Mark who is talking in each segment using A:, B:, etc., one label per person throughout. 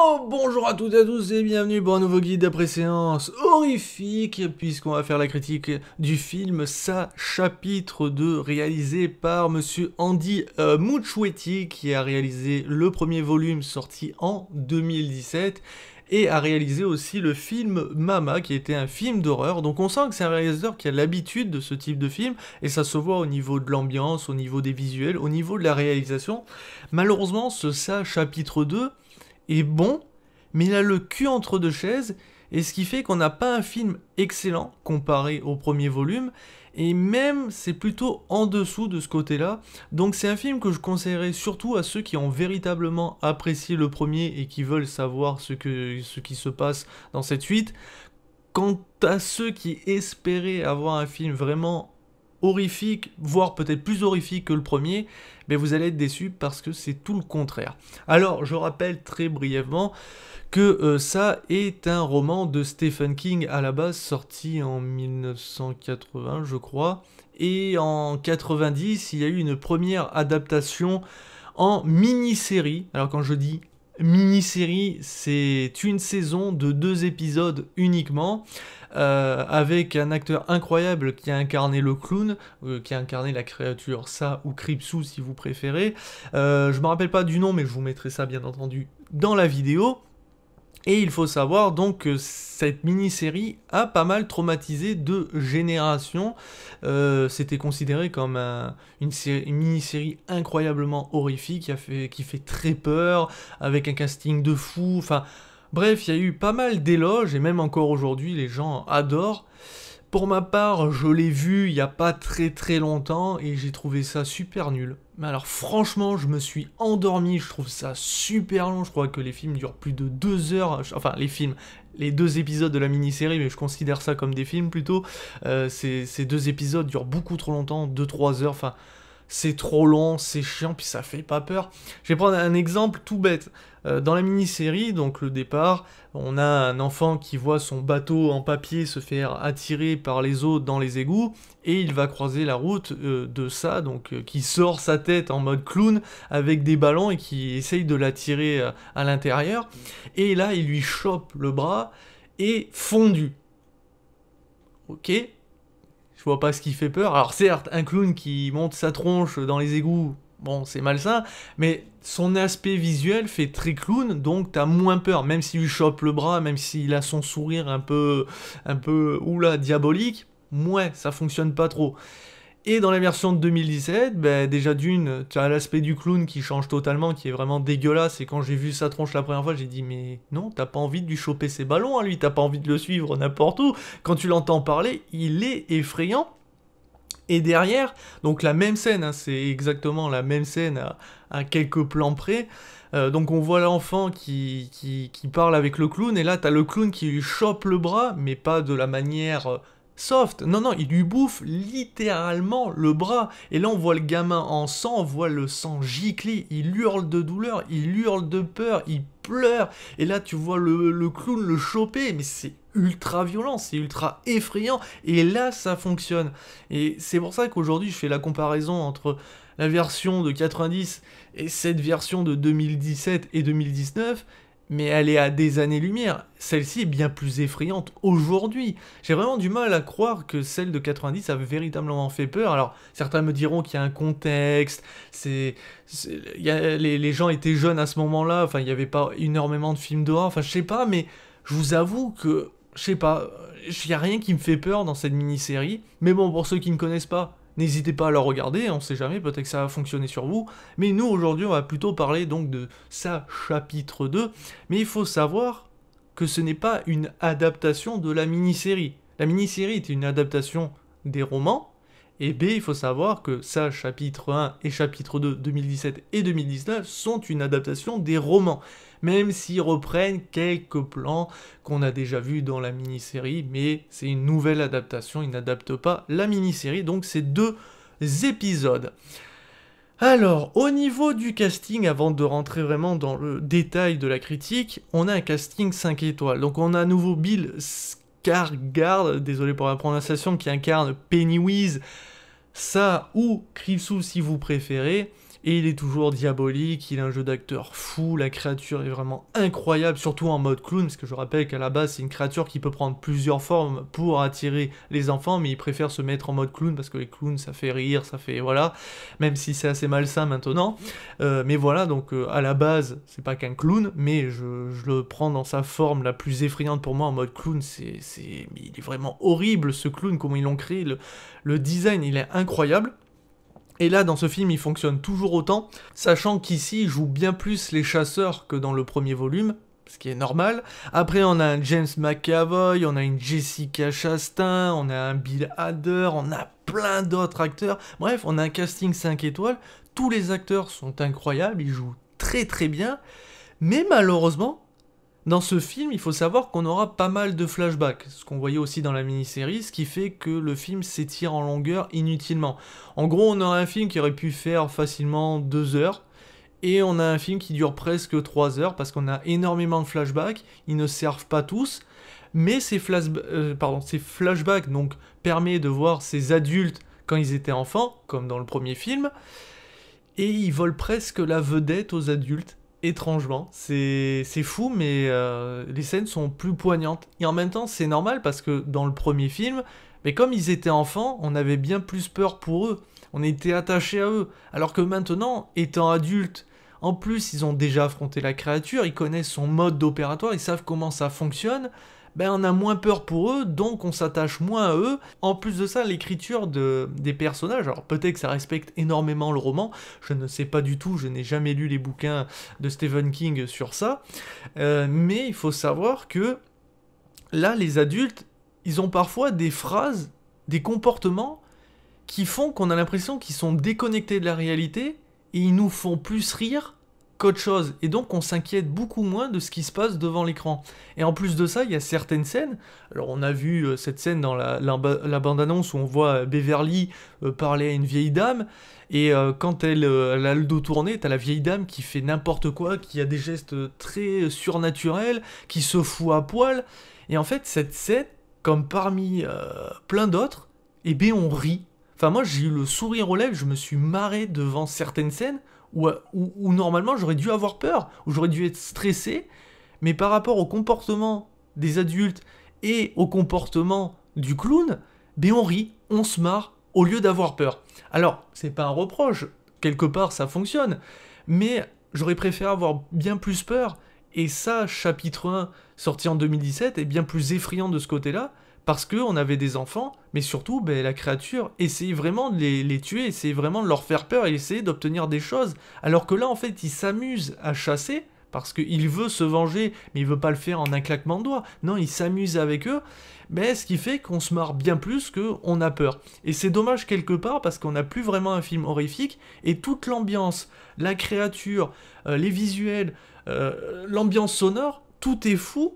A: Oh, bonjour à toutes et à tous et bienvenue pour un nouveau guide d'après-séance horrifique, puisqu'on va faire la critique du film Ça, chapitre 2, réalisé par monsieur Andy Muschietti, qui a réalisé le premier volume sorti en 2017, et a réalisé aussi le film Mama, qui était un film d'horreur. Donc on sent que c'est un réalisateur qui a l'habitude de ce type de film, et ça se voit au niveau de l'ambiance, au niveau des visuels, au niveau de la réalisation. Malheureusement, ce Ça, chapitre 2, est bon, mais il a le cul entre deux chaises, et ce qui fait qu'on n'a pas un film excellent comparé au premier volume, et même c'est plutôt en dessous de ce côté-là. Donc c'est un film que je conseillerais surtout à ceux qui ont véritablement apprécié le premier et qui veulent savoir ce qui se passe dans cette suite. Quant à ceux qui espéraient avoir un film vraiment horrifique, voire peut-être plus horrifique que le premier, mais vous allez être déçus parce que c'est tout le contraire. Alors, je rappelle très brièvement que ça est un roman de Stephen King à la base, sorti en 1980, je crois, et en 90, il y a eu une première adaptation en mini-série. Alors quand je dis mini-série, c'est une saison de 2 épisodes uniquement, avec un acteur incroyable qui a incarné le clown, qui a incarné la créature Ça ou Kripsou si vous préférez. Je me rappelle pas du nom, mais je vous mettrai ça bien entendu dans la vidéo. Et il faut savoir donc que cette mini-série a pas mal traumatisé de générations. C'était considéré comme une mini-série incroyablement horrifique, qui fait très peur, avec un casting de fou. Enfin, bref, il y a eu pas mal d'éloges, et même encore aujourd'hui, les gens adorent. Pour ma part, je l'ai vu il n'y a pas très longtemps et j'ai trouvé ça super nul. Mais alors franchement, je me suis endormi, je trouve ça super long, je crois que les films durent plus de 2 heures, enfin les films, les 2 épisodes de la mini-série, mais je considère ça comme des films plutôt. Ces 2 épisodes durent beaucoup trop longtemps, 2-3 heures, enfin c'est trop long, c'est chiant, puis ça fait pas peur. Je vais prendre un exemple tout bête. Dans la mini-série, donc le départ, on a un enfant qui voit son bateau en papier se faire attirer par les eaux dans les égouts, et il va croiser la route de ça, donc qui sort sa tête en mode clown avec des ballons et qui essaye de l'attirer à l'intérieur. Et là, il lui chope le bras et fondu. Ok, je vois pas ce qui fait peur. Alors certes, un clown qui monte sa tronche dans les égouts, bon, c'est malsain, mais son aspect visuel fait très clown, donc t'as moins peur, même s'il lui chope le bras, même s'il a son sourire oula, diabolique, ouais, ça fonctionne pas trop. Et dans la version de 2017, déjà d'une, tu as l'aspect du clown qui change totalement, qui est vraiment dégueulasse, et quand j'ai vu sa tronche la première fois, j'ai dit, mais non, t'as pas envie de lui choper ses ballons à lui, t'as pas envie de le suivre n'importe où. Quand tu l'entends parler, il est effrayant. Et derrière, donc la même scène, hein, c'est exactement la même scène à quelques plans près. Donc on voit l'enfant qui parle avec le clown, et là t'as le clown qui lui chope le bras, mais pas de la manière soft. Non, non, il lui bouffe littéralement le bras. Et là on voit le gamin en sang, on voit le sang gicler, il hurle de douleur, il hurle de peur, il pleure. Et là tu vois le clown le choper, mais c'est ultra violent, c'est ultra effrayant, et là ça fonctionne. Et c'est pour ça qu'aujourd'hui je fais la comparaison entre la version de 90 et cette version de 2017 et 2019, mais elle est à des années-lumière. Celle-ci est bien plus effrayante aujourd'hui. J'ai vraiment du mal à croire que celle de 90 avait véritablement fait peur. Alors, certains me diront qu'il y a un contexte, les gens étaient jeunes à ce moment-là, enfin, il n'y avait pas énormément de films d'horreur, enfin, je sais pas, mais je vous avoue que, je sais pas, il n'y a rien qui me fait peur dans cette mini-série. Mais bon, pour ceux qui ne connaissent pas, n'hésitez pas à la regarder, on sait jamais, peut-être que ça va fonctionner sur vous. Mais nous, aujourd'hui, on va plutôt parler donc de Ça, chapitre 2. Mais il faut savoir que ce n'est pas une adaptation de la mini-série. La mini-série est une adaptation des romans. Et B, il faut savoir que Ça, chapitre 1 et chapitre 2, 2017 et 2019, sont une adaptation des romans. Même s'ils reprennent quelques plans qu'on a déjà vus dans la mini-série, mais c'est une nouvelle adaptation, ils n'adaptent pas la mini-série, donc c'est 2 épisodes. Alors, au niveau du casting, avant de rentrer vraiment dans le détail de la critique, on a un casting 5 étoiles. Donc on a à nouveau Bill Skarsgård, désolé pour la prononciation, qui incarne Pennywise, Ça ou Kripsou si vous préférez. et il est toujours diabolique, il a un jeu d'acteur fou, la créature est vraiment incroyable, surtout en mode clown, parce que je rappelle qu'à la base c'est une créature qui peut prendre plusieurs formes pour attirer les enfants, mais il préfère se mettre en mode clown, parce que les clowns ça fait rire, ça fait voilà, même si c'est assez malsain maintenant, mais voilà, donc à la base c'est pas qu'un clown, mais je le prends dans sa forme la plus effrayante pour moi en mode clown, il est vraiment horrible ce clown, comment ils l'ont créé, le design il est incroyable. Et là, dans ce film, il fonctionne toujours autant, sachant qu'ici, il joue bien plus les chasseurs que dans le premier volume, ce qui est normal. Après, on a un James McAvoy, on a une Jessica Chastain, on a un Bill Hader, on a plein d'autres acteurs. Bref, on a un casting 5 étoiles, tous les acteurs sont incroyables, ils jouent très très bien, mais malheureusement, dans ce film, il faut savoir qu'on aura pas mal de flashbacks, ce qu'on voyait aussi dans la mini-série, ce qui fait que le film s'étire en longueur inutilement. En gros, on a un film qui aurait pu faire facilement 2 heures, et on a un film qui dure presque 3 heures, parce qu'on a énormément de flashbacks, ils ne servent pas tous, mais ces flashbacks donc, permettent de voir ces adultes quand ils étaient enfants, comme dans le premier film, et ils volent presque la vedette aux adultes. Étrangement, c'est fou, mais les scènes sont plus poignantes. Et en même temps, c'est normal parce que dans le premier film, mais comme ils étaient enfants, on avait bien plus peur pour eux. On était attachés à eux. Alors que maintenant, étant adultes, en plus, ils ont déjà affronté la créature, ils connaissent son mode d'opératoire, ils savent comment ça fonctionne. Ben, on a moins peur pour eux, donc on s'attache moins à eux. En plus de ça, l'écriture des personnages, alors peut-être que ça respecte énormément le roman, je ne sais pas du tout, je n'ai jamais lu les bouquins de Stephen King sur ça, mais il faut savoir que là, les adultes, ils ont parfois des phrases, des comportements qui font qu'on a l'impression qu'ils sont déconnectés de la réalité et ils nous font plus rire qu'autre chose, et donc on s'inquiète beaucoup moins de ce qui se passe devant l'écran. Et en plus de ça, il y a certaines scènes, alors on a vu cette scène dans la bande-annonce où on voit Beverly parler à une vieille dame, et quand elle a le dos tourné, t'as la vieille dame qui fait n'importe quoi, qui a des gestes très surnaturels, qui se fout à poil, et en fait cette scène, comme parmi plein d'autres, eh bien on rit. Enfin moi j'ai eu le sourire aux lèvres, je me suis marré devant certaines scènes, où normalement j'aurais dû avoir peur, où j'aurais dû être stressé, mais par rapport au comportement des adultes et au comportement du clown, ben on rit, on se marre, au lieu d'avoir peur. Alors, c'est pas un reproche, quelque part ça fonctionne, mais j'aurais préféré avoir bien plus peur, et ça, chapitre 1, sorti en 2017, est bien plus effrayant de ce côté-là, parce qu'on avait des enfants, mais surtout, ben, la créature essayait vraiment de les tuer, essayait vraiment de leur faire peur, et essayait d'obtenir des choses, alors que là, en fait, il s'amuse à chasser, parce qu'il veut se venger, mais il veut pas le faire en un claquement de doigts, non, il s'amuse avec eux, mais ce qui fait qu'on se marre bien plus qu'on a peur. Et c'est dommage quelque part, parce qu'on n'a plus vraiment un film horrifique, et toute l'ambiance, la créature, les visuels, l'ambiance sonore, tout est fou,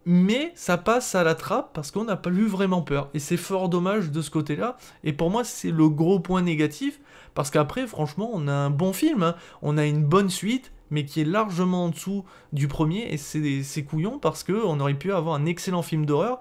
A: mais ça passe à la trappe parce qu'on n'a pas eu vraiment peur. Et c'est fort dommage de ce côté-là. Et pour moi, c'est le gros point négatif. Parce qu'après, franchement, on a un bon film. Hein. On a une bonne suite, mais qui est largement en dessous du premier. Et c'est couillon parce qu'on aurait pu avoir un excellent film d'horreur.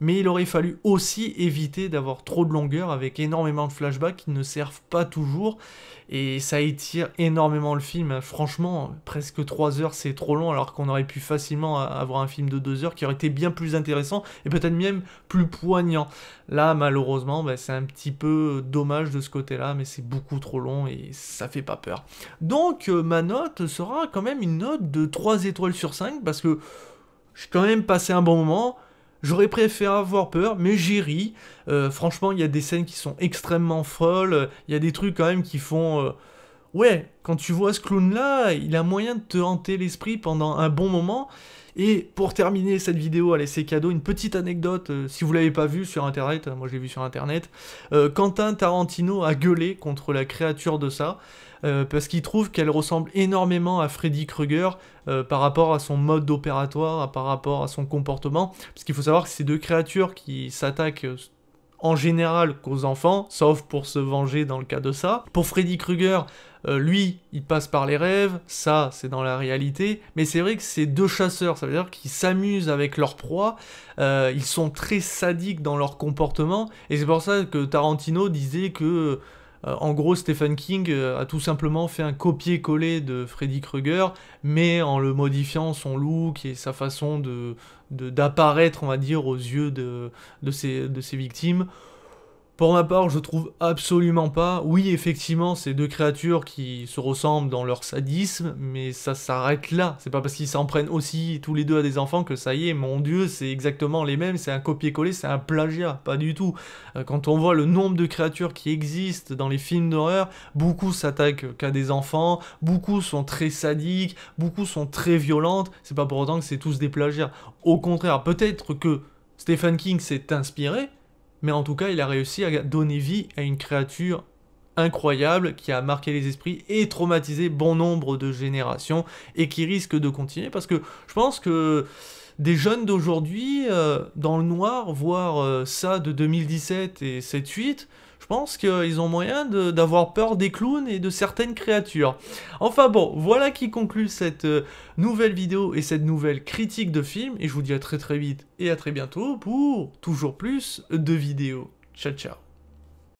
A: Mais il aurait fallu aussi éviter d'avoir trop de longueur avec énormément de flashbacks qui ne servent pas toujours. Et ça étire énormément le film. Franchement, presque 3 heures, c'est trop long, alors qu'on aurait pu facilement avoir un film de 2 heures qui aurait été bien plus intéressant et peut-être même plus poignant. Là, malheureusement, bah, c'est un petit peu dommage de ce côté-là, mais c'est beaucoup trop long et ça fait pas peur. Donc, ma note sera quand même une note de 3 étoiles sur 5 parce que j'ai quand même passé un bon moment. J'aurais préféré avoir peur, mais j'ai ri. Franchement, il y a des scènes qui sont extrêmement folles. Il y a des trucs quand même qui font... Ouais, quand tu vois ce clown-là, il a moyen de te hanter l'esprit pendant un bon moment. Et pour terminer cette vidéo, allez, c'est cadeau, une petite anecdote, si vous l'avez pas vu sur internet, moi je l'ai vu sur internet, Quentin Tarantino a gueulé contre la créature de ça, parce qu'il trouve qu'elle ressemble énormément à Freddy Krueger par rapport à son mode opératoire, par rapport à son comportement, parce qu'il faut savoir que c'est deux créatures qui s'attaquent en général qu'aux enfants, sauf pour se venger dans le cas de ça. Pour Freddy Krueger, lui, il passe par les rêves, ça, c'est dans la réalité, mais c'est vrai que c'est deux chasseurs, ça veut dire qu'ils s'amusent avec leur proie, ils sont très sadiques dans leur comportement, et c'est pour ça que Tarantino disait que En gros, Stephen King a tout simplement fait un copier-coller de Freddy Krueger, mais en le modifiant son look et sa façon d'apparaître, on va dire, aux yeux de ses victimes. Pour ma part, je trouve absolument pas. Oui, effectivement, c'est deux créatures qui se ressemblent dans leur sadisme, mais ça s'arrête là. C'est pas parce qu'ils s'en prennent aussi tous les deux à des enfants que ça y est, mon Dieu, c'est exactement les mêmes, c'est un copier-coller, c'est un plagiat, pas du tout. Quand on voit le nombre de créatures qui existent dans les films d'horreur, beaucoup s'attaquent qu'à des enfants, beaucoup sont très sadiques, beaucoup sont très violentes, c'est pas pour autant que c'est tous des plagiats. Au contraire, peut-être que Stephen King s'est inspiré, mais en tout cas, il a réussi à donner vie à une créature incroyable qui a marqué les esprits et traumatisé bon nombre de générations et qui risque de continuer parce que je pense que des jeunes d'aujourd'hui, dans le noir, voir ça de 2017 et 7-8, je pense qu'ils ont moyen d'avoir peur des clowns et de certaines créatures. Enfin bon, voilà qui conclut cette nouvelle vidéo et cette nouvelle critique de film, et je vous dis à très vite et à très bientôt pour toujours plus de vidéos. Ciao ciao.